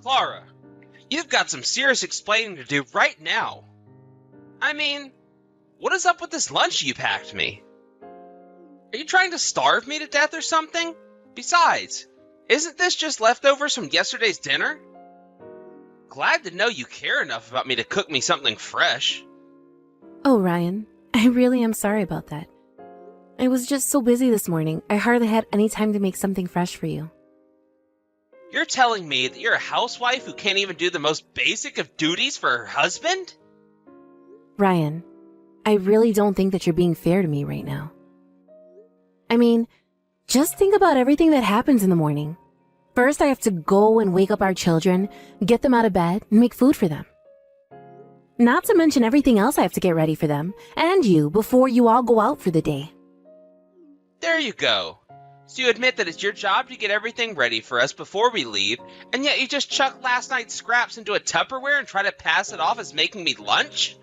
Clara, you've got some serious explaining to do right now. I mean, what is up with this lunch you packed me? Are you trying to starve me to death or something? Besides, isn't this just leftovers from yesterday's dinner? Glad to know you care enough about me to cook me something fresh. Oh, Ryan, I really am sorry about that. I was just so busy this morning, I hardly had any time to make something fresh for you. You're telling me that you're a housewife who can't even do the most basic of duties for her husband? Ryan, I really don't think that you're being fair to me right now. I mean, just think about everything that happens in the morning. First, I have to go and wake up our children, get them out of bed, and make food for them. Not to mention everything else I have to get ready for them, and you, before you all go out for the day. There you go. So you admit that it's your job to get everything ready for us before we leave, and yet you just chuck last night's scraps into a Tupperware and try to pass it off as making me lunch?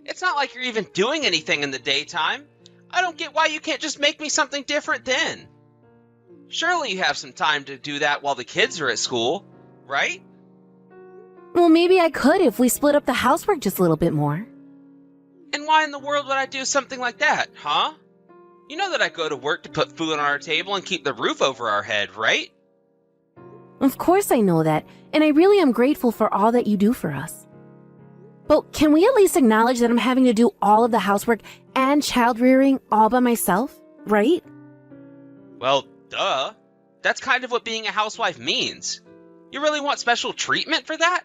It's not like you're even doing anything in the daytime. I don't get why you can't just make me something different then. Surely you have some time to do that while the kids are at school, right? Well, maybe I could if we split up the housework just a little bit more. And why in the world would I do something like that, huh? You know that I go to work to put food on our table and keep the roof over our head, right? Of course I know that, and I really am grateful for all that you do for us. But can we at least acknowledge that I'm having to do all of the housework and child rearing all by myself, right? Well, duh. That's kind of what being a housewife means. You really want special treatment for that?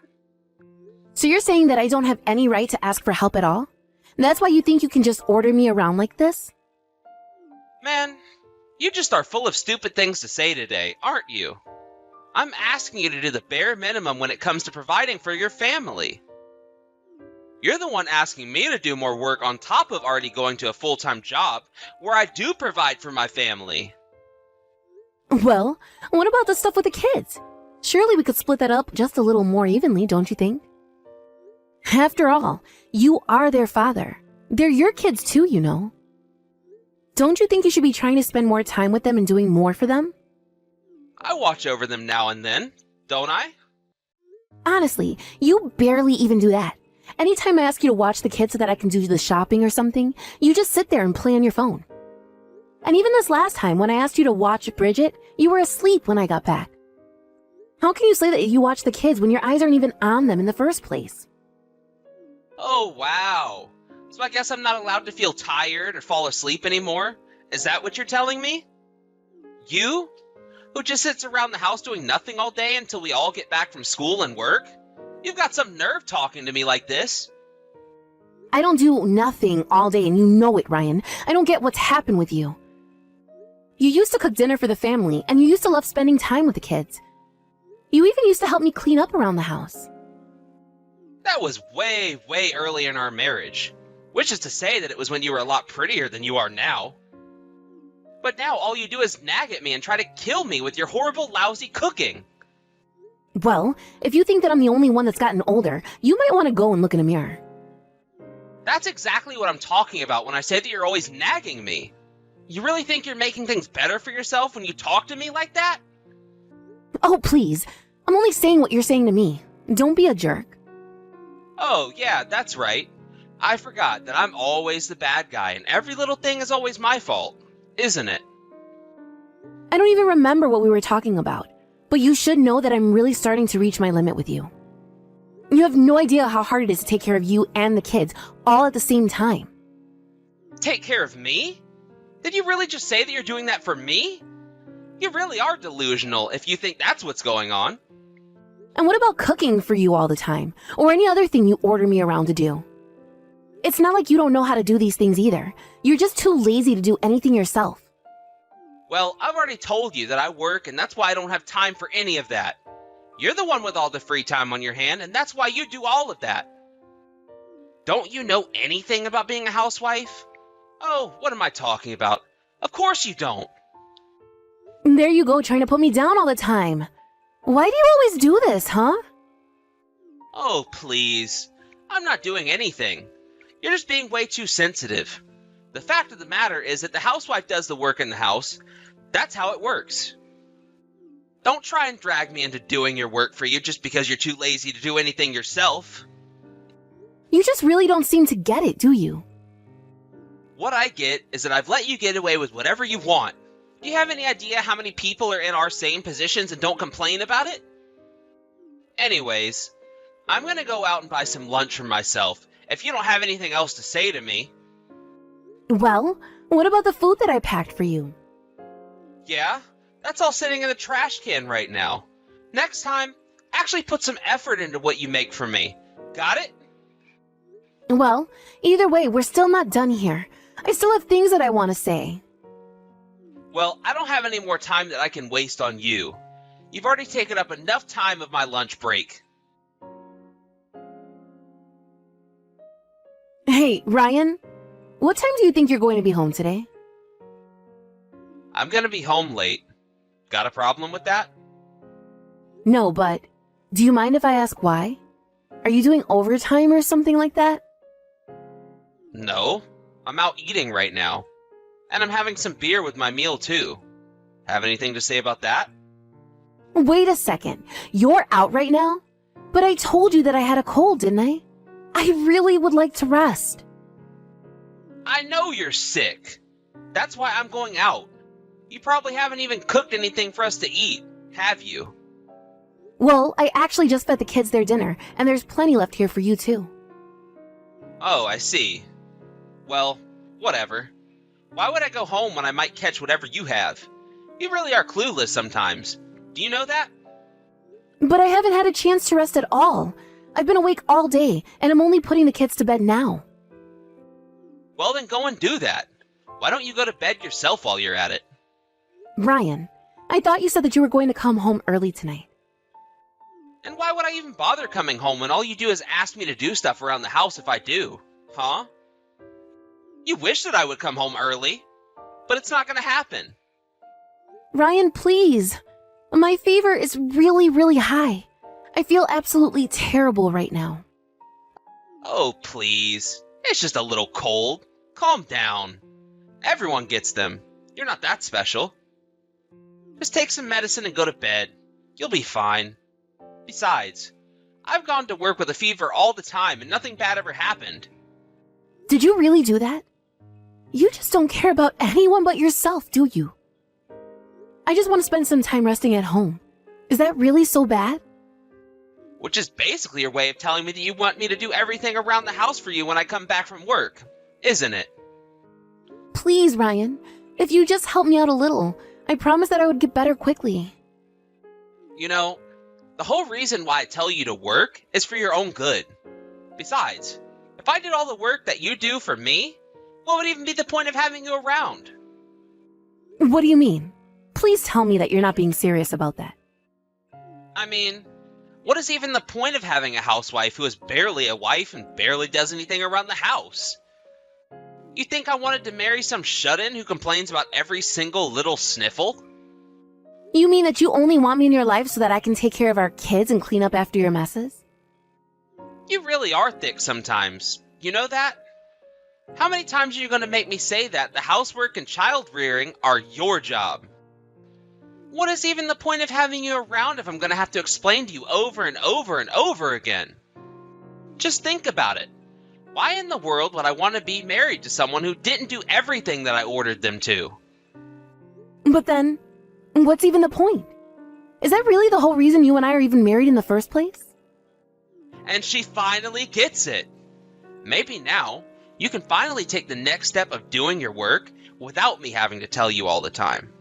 So you're saying that I don't have any right to ask for help at all? That's why you think you can just order me around like this? Man, you just are full of stupid things to say today, aren't you? I'm asking you to do the bare minimum when it comes to providing for your family. You're the one asking me to do more work on top of already going to a full-time job where I do provide for my family. Well, what about the stuff with the kids? Surely we could split that up just a little more evenly, don't you think? After all, you are their father. They're your kids too, you know. Don't you think you should be trying to spend more time with them and doing more for them? I watch over them now and then, don't I? Honestly, you barely even do that. Anytime I ask you to watch the kids so that I can do the shopping or something, you just sit there and play on your phone. And even this last time when I asked you to watch Bridget, you were asleep when I got back. How can you say that you watch the kids when your eyes aren't even on them in the first place? Oh, wow. So I guess I'm not allowed to feel tired or fall asleep anymore? Is that what you're telling me? You? Who just sits around the house doing nothing all day until we all get back from school and work? You've got some nerve talking to me like this. I don't do nothing all day and you know it, Ryan. I don't get what's happened with you. You used to cook dinner for the family and you used to love spending time with the kids. You even used to help me clean up around the house. That was way, way early in our marriage. Which is to say that it was when you were a lot prettier than you are now. But now all you do is nag at me and try to kill me with your horrible, lousy cooking. Well, if you think that I'm the only one that's gotten older, you might want to go and look in a mirror. That's exactly what I'm talking about when I say that you're always nagging me. You really think you're making things better for yourself when you talk to me like that? Oh, please. I'm only saying what you're saying to me. Don't be a jerk. Oh, yeah, that's right. I forgot that I'm always the bad guy and every little thing is always my fault, isn't it? I don't even remember what we were talking about, but you should know that I'm really starting to reach my limit with you. You have no idea how hard it is to take care of you and the kids all at the same time. Take care of me? Did you really just say that you're doing that for me? You really are delusional if you think that's what's going on. And what about cooking for you all the time, or any other thing you order me around to do? It's not like you don't know how to do these things either. You're just too lazy to do anything yourself. Well, I've already told you that I work and that's why I don't have time for any of that. You're the one with all the free time on your hand and that's why you do all of that. Don't you know anything about being a housewife? Oh, what am I talking about? Of course you don't. There you go, trying to put me down all the time. Why do you always do this, huh? Oh, please. I'm not doing anything. You're just being way too sensitive. The fact of the matter is that the housewife does the work in the house. That's how it works. Don't try and drag me into doing your work for you just because you're too lazy to do anything yourself. You just really don't seem to get it, do you? What I get is that I've let you get away with whatever you want. Do you have any idea how many people are in our same positions and don't complain about it? Anyways, I'm gonna go out and buy some lunch for myself, if you don't have anything else to say to me. Well, what about the food that I packed for you? Yeah, that's all sitting in the trash can right now. Next time, actually put some effort into what you make for me. Got it? Well, either way, we're still not done here. I still have things that I want to say. Well, I don't have any more time that I can waste on you. You've already taken up enough time of my lunch break. Hey, Ryan, what time do you think you're going to be home today? I'm gonna be home late. Got a problem with that? No, but do you mind if I ask why? Are you doing overtime or something like that? No, I'm out eating right now. And I'm having some beer with my meal too. Have anything to say about that? Wait a second. You're out right now? But I told you that I had a cold, didn't I? I really would like to rest. I know you're sick. That's why I'm going out. You probably haven't even cooked anything for us to eat, have you? Well, I actually just fed the kids their dinner, and there's plenty left here for you too. Oh, I see. Well, whatever. Why would I go home when I might catch whatever you have? You really are clueless sometimes. Do you know that? But I haven't had a chance to rest at all. I've been awake all day, and I'm only putting the kids to bed now. Well, then go and do that. Why don't you go to bed yourself while you're at it? Ryan, I thought you said that you were going to come home early tonight. And why would I even bother coming home when all you do is ask me to do stuff around the house if I do? Huh? You wish that I would come home early, but it's not gonna happen. Ryan, please. My fever is really, really high. I feel absolutely terrible right now. Oh, please. It's just a little cold. Calm down. Everyone gets them. You're not that special. Just take some medicine and go to bed. You'll be fine. Besides, I've gone to work with a fever all the time and nothing bad ever happened. Did you really do that? You just don't care about anyone but yourself, do you? I just want to spend some time resting at home. Is that really so bad? Which is basically your way of telling me that you want me to do everything around the house for you when I come back from work, isn't it? Please, Ryan. If you just help me out a little, I promise that I would get better quickly. You know, the whole reason why I tell you to work is for your own good. Besides, if I did all the work that you do for me, what would even be the point of having you around? What do you mean? Please tell me that you're not being serious about that. I mean, what is even the point of having a housewife who is barely a wife and barely does anything around the house? You think I wanted to marry some shut-in who complains about every single little sniffle? You mean that you only want me in your life so that I can take care of our kids and clean up after your messes? You really are thick sometimes. You know that? How many times are you going to make me say that the housework and child rearing are your job? What is even the point of having you around if I'm going to have to explain to you over and over and over again? Just think about it. Why in the world would I want to be married to someone who didn't do everything that I ordered them to? But then, what's even the point? Is that really the whole reason you and I are even married in the first place? And she finally gets it. Maybe now, you can finally take the next step of doing your work without me having to tell you all the time.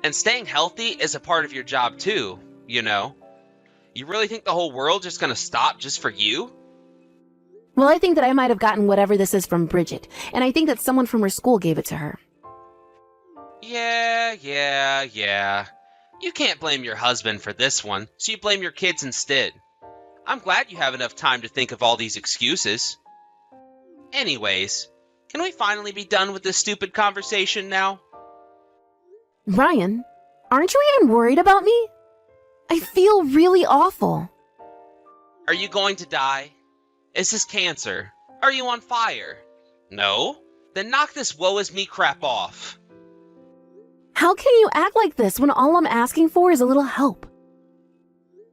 And staying healthy is a part of your job too, you know. You really think the whole world's just gonna stop just for you? Well, I think that I might have gotten whatever this is from Bridget, and I think that someone from her school gave it to her. Yeah. You can't blame your husband for this one, so you blame your kids instead. I'm glad you have enough time to think of all these excuses. Anyways, can we finally be done with this stupid conversation now? Ryan, aren't you even worried about me? I feel really awful. Are you going to die? Is this cancer? Are you on fire? No? Then knock this woe is me crap off. How can you act like this when all I'm asking for is a little help?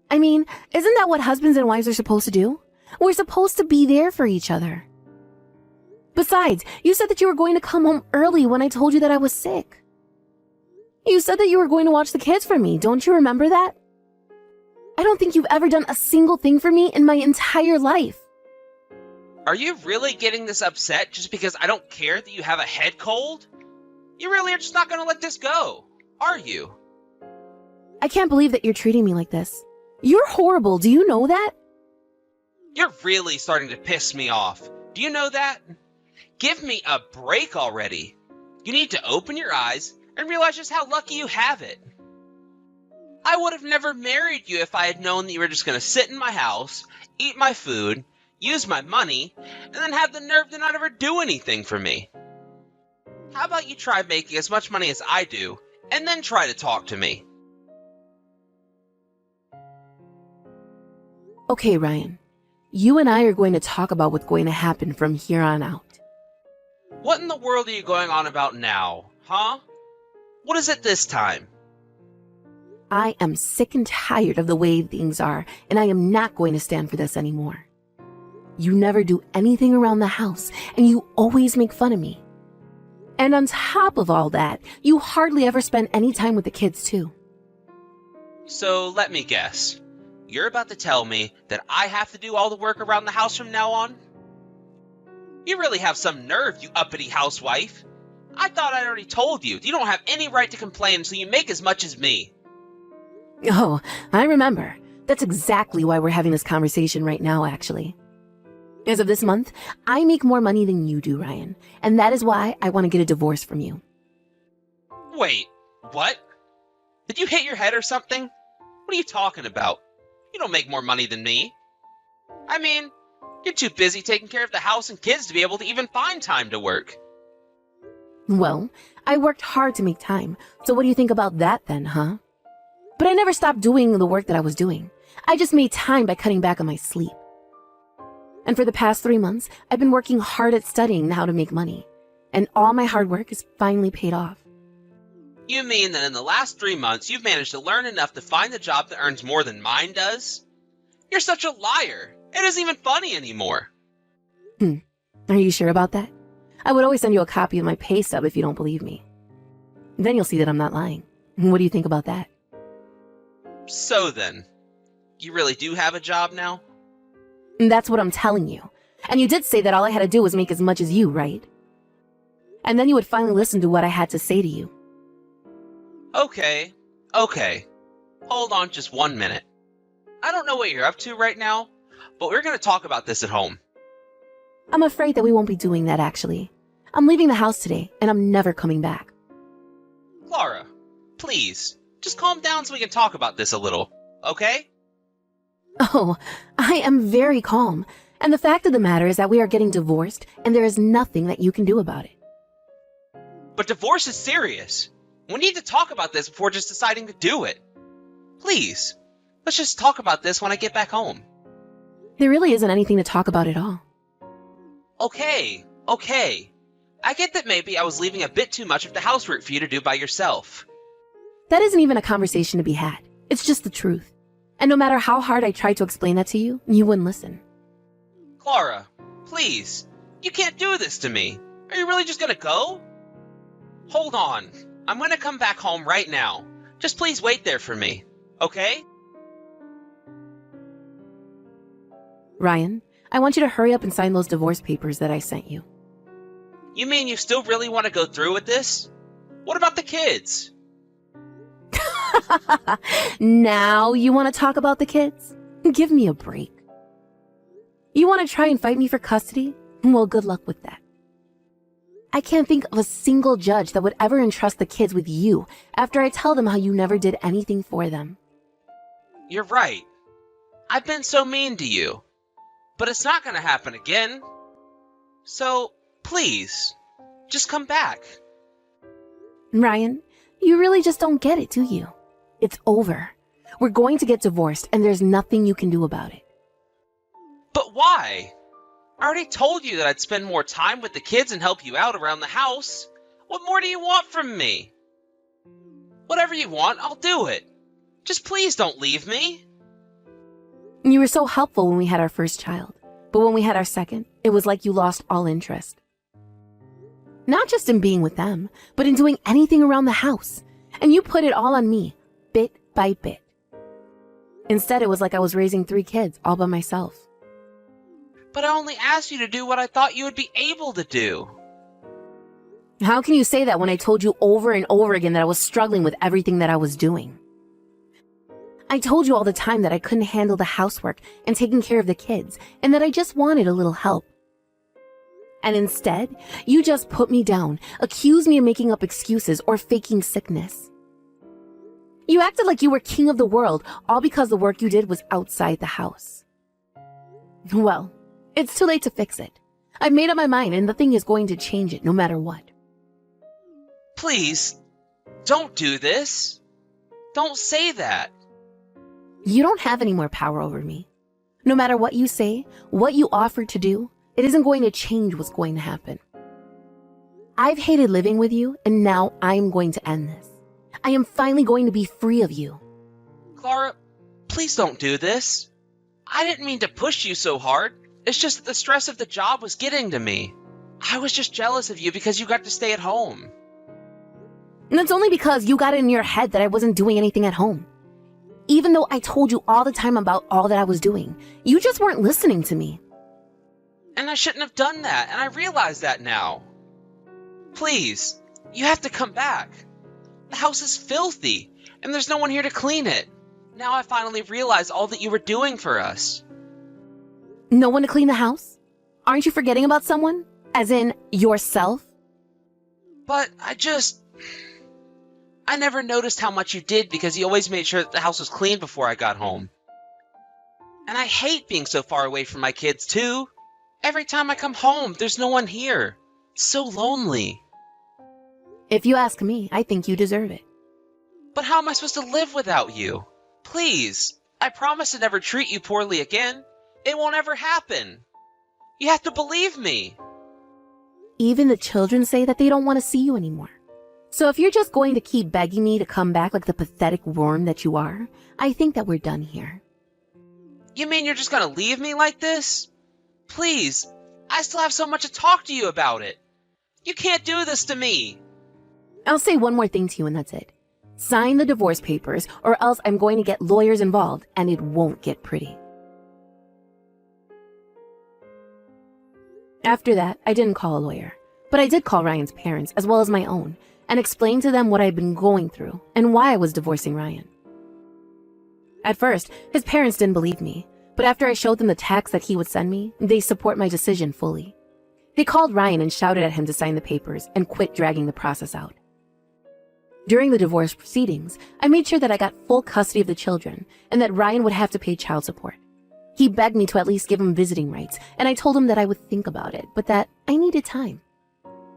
I mean, isn't that what husbands and wives are supposed to do? We're supposed to be there for each other. Besides, you said that you were going to come home early when I told you that I was sick. You said that you were going to watch the kids for me. Don't you remember that? I don't think you've ever done a single thing for me in my entire life. Are you really getting this upset just because I don't care that you have a head cold? You really are just not going to let this go, are you? I can't believe that you're treating me like this. You're horrible. Do you know that? You're really starting to piss me off. Do you know that? Give me a break already. You need to open your eyes and realize just how lucky you have it. I would have never married you if I had known that you were just going to sit in my house, eat my food, use my money, and then have the nerve to not ever do anything for me. How about you try making as much money as I do, and then try to talk to me? Okay, Ryan. You and I are going to talk about what's going to happen from here on out. What in the world are you going on about now, huh? What is it this time? I am sick and tired of the way things are, and I am not going to stand for this anymore. You never do anything around the house, and you always make fun of me. And on top of all that, you hardly ever spend any time with the kids, too. So let me guess. You're about to tell me that I have to do all the work around the house from now on? You really have some nerve, you uppity housewife. I thought I'd already told you. You don't have any right to complain until you make as much as me. Oh, I remember. That's exactly why we're having this conversation right now, actually. As of this month, I make more money than you do, Ryan, and that is why I want to get a divorce from you. Wait, what? Did you hit your head or something? What are you talking about? You don't make more money than me. I mean, you're too busy taking care of the house and kids to be able to even find time to work. Well, I worked hard to make time, so what do you think about that then, huh? But I never stopped doing the work that I was doing. I just made time by cutting back on my sleep. And for the past 3 months, I've been working hard at studying how to make money. And all my hard work is finally paid off. You mean that in the last 3 months you've managed to learn enough to find a job that earns more than mine does? You're such a liar. It isn't even funny anymore. Are you sure about that? I would always send you a copy of my pay stub if you don't believe me. Then you'll see that I'm not lying. What do you think about that? So then, you really do have a job now? That's what I'm telling you. And you did say that all I had to do was make as much as you, right? And then you would finally listen to what I had to say to you. Okay. Hold on just 1 minute. I don't know what you're up to right now, but we're going to talk about this at home. I'm afraid that we won't be doing that, actually. I'm leaving the house today, and I'm never coming back. Clara, please, just calm down so we can talk about this a little, okay? Oh, I am very calm. And the fact of the matter is that we are getting divorced, and there is nothing that you can do about it. But divorce is serious. We need to talk about this before just deciding to do it. Please, let's just talk about this when I get back home. There really isn't anything to talk about at all. Okay. I get that maybe I was leaving a bit too much of the housework for you to do by yourself. That isn't even a conversation to be had. It's just the truth. And no matter how hard I tried to explain that to you, you wouldn't listen. Clara, please, you can't do this to me. Are you really just gonna go? Hold on. I'm gonna come back home right now. Just please wait there for me, okay? Ryan, I want you to hurry up and sign those divorce papers that I sent you. You mean you still really want to go through with this? What about the kids? Now you want to talk about the kids? Give me a break. You want to try and fight me for custody? Well, good luck with that. I can't think of a single judge that would ever entrust the kids with you after I tell them how you never did anything for them. You're right. I've been so mean to you. But it's not going to happen again. So, please, just come back. Ryan, you really just don't get it, do you? It's over. We're going to get divorced, and there's nothing you can do about it. But why? I already told you that I'd spend more time with the kids and help you out around the house. What more do you want from me? Whatever you want, I'll do it. Just please don't leave me. You were so helpful when we had our first child, but when we had our second, it was like you lost all interest. Not just in being with them, but in doing anything around the house. And you put it all on me, bit by bit. Instead, it was like I was raising 3 kids all by myself. But I only asked you to do what I thought you would be able to do. How can you say that when I told you over and over again that I was struggling with everything that I was doing? I told you all the time that I couldn't handle the housework and taking care of the kids, and that I just wanted a little help. And instead, you just put me down, accused me of making up excuses or faking sickness. You acted like you were king of the world, all because the work you did was outside the house. Well, it's too late to fix it. I've made up my mind and nothing is going to change it no matter what. Please, don't do this. Don't say that. You don't have any more power over me. No matter what you say, what you offer to do, it isn't going to change what's going to happen. I've hated living with you, and now I'm going to end this. I am finally going to be free of you. Clara, please don't do this. I didn't mean to push you so hard. It's just that the stress of the job was getting to me. I was just jealous of you because you got to stay at home. And it's only because you got it in your head that I wasn't doing anything at home. Even though I told you all the time about all that I was doing, you just weren't listening to me. And I shouldn't have done that, and I realize that now. Please, you have to come back. The house is filthy, and there's no one here to clean it. Now I finally realize all that you were doing for us. No one to clean the house? Aren't you forgetting about someone? As in, yourself? But I never noticed how much you did because you always made sure that the house was clean before I got home. And I hate being so far away from my kids, too. Every time I come home, there's no one here. It's so lonely. If you ask me, I think you deserve it. But how am I supposed to live without you? Please, I promise to never treat you poorly again. It won't ever happen. You have to believe me. Even the children say that they don't want to see you anymore. So if you're just going to keep begging me to come back like the pathetic worm that you are, I think that we're done here. You mean you're just gonna leave me like this? Please, I still have so much to talk to you about it. You can't do this to me. I'll say one more thing to you and that's it. Sign the divorce papers or else I'm going to get lawyers involved and it won't get pretty. After that, I didn't call a lawyer, but I did call Ryan's parents as well as my own and explain to them what I'd been going through and why I was divorcing Ryan. At first, his parents didn't believe me, but after I showed them the text that he would send me, they support my decision fully. They called Ryan and shouted at him to sign the papers and quit dragging the process out. During the divorce proceedings, I made sure that I got full custody of the children and that Ryan would have to pay child support. He begged me to at least give him visiting rights, and I told him that I would think about it, but that I needed time.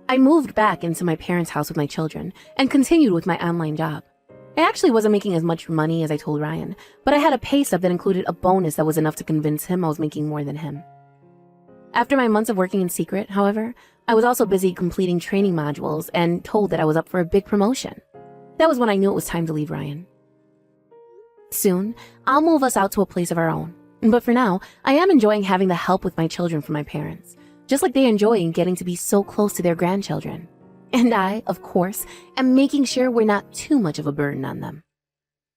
I moved back into my parents' house with my children and continued with my online job. I actually wasn't making as much money as I told Ryan, but I had a pay stub that included a bonus that was enough to convince him I was making more than him. After my months of working in secret, however, I was also busy completing training modules and told that I was up for a big promotion. That was when I knew it was time to leave Ryan. Soon, I'll move us out to a place of our own. But for now, I am enjoying having the help with my children from my parents, just like they enjoy getting to be so close to their grandchildren. And I, of course, am making sure we're not too much of a burden on them.